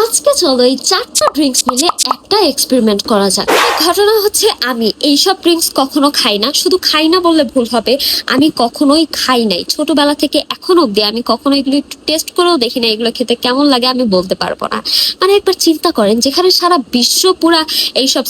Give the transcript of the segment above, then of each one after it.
আজকে চলো এই চারটা ড্রিঙ্কস মিলে একটা এক্সপেরিমেন্ট করা যাক। ঘটনা হচ্ছে আমি এইসব ড্রিঙ্কস কখনো খাই না, শুধু খাই না বললে ভুল হবে, আমি কখনোই খাই নাই ছোটবেলা থেকে এখন অব্দি। আমি কখনো এগুলো একটু টেস্ট করেও দেখি না এগুলো খেতে কেমন লাগে আমি বলতে পারবো না। মানে একবার চিন্তা করেন, যেখানে সারা বিশ্ব পুরা এইসব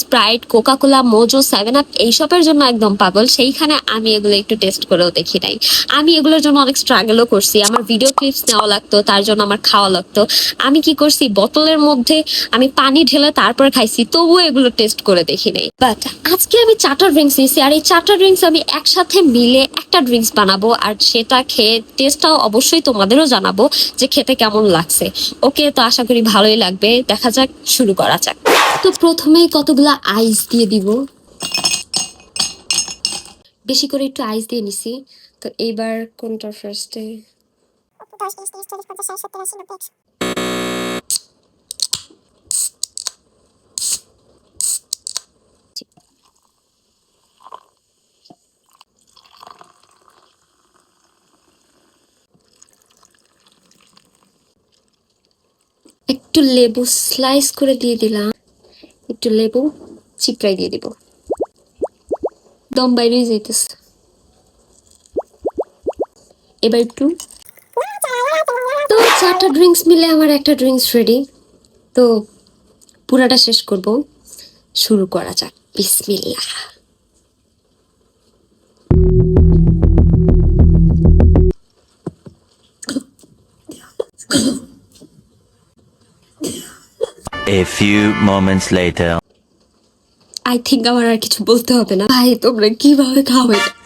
Sprite, Coca Cola, Mojo, 7 up এইসবের জন্য একদম পাগল, সেইখানে আমি এগুলো একটু টেস্ট করেও দেখি নাই। আমি এগুলোর জন্য অনেক স্ট্রাগলও করছি, আমার ভিডিও ক্লিপস নেওয়া লাগতো, তার জন্য আমার খাওয়া লাগতো। আমি কি করছি, বোতলের মধ্যে আমি পানি ঢেলে তারপর খাইছি, তবুও এগুলো টেস্ট করে দেখি নাই। বাট আজকে আমি চারটা ড্রিঙ্কস নিয়েছি, আর এই চারটা ড্রিঙ্কস আমি একসাথে মিলে একটা ড্রিঙ্কস বানাবো, আর সেটা খেয়ে টেস্টটাও অবশ্যই তোমাদেরও জানাবো যে খেতে কেমন লাগছে। ওকে, তো আশা করি ভালোই লাগবে, দেখা যাক, শুরু করা যাক। তো প্রথমেই কতগুলা আইস দিয়ে দিব, বেশি করে একটু আইস দিয়ে নিছি। তো এইবার কোনটা ফার্স্টে? একটু লেবু স্লাইস করে দিয়ে দিলাম, একটু লেবু চিপড়াই দিয়ে দিব। দম বাইরে যাইতেছে। এবার একটু, তো চারটা ড্রিঙ্কস মিলে আমার একটা ড্রিঙ্কস রেডি। তো পুরাটা শেষ করব, শুরু করা যাক। বিসমিল্লাহ। A few moments later. I think আমার আর কিছু বলতে হবে না। ভাই তোমরা কিভাবে খাও এটা?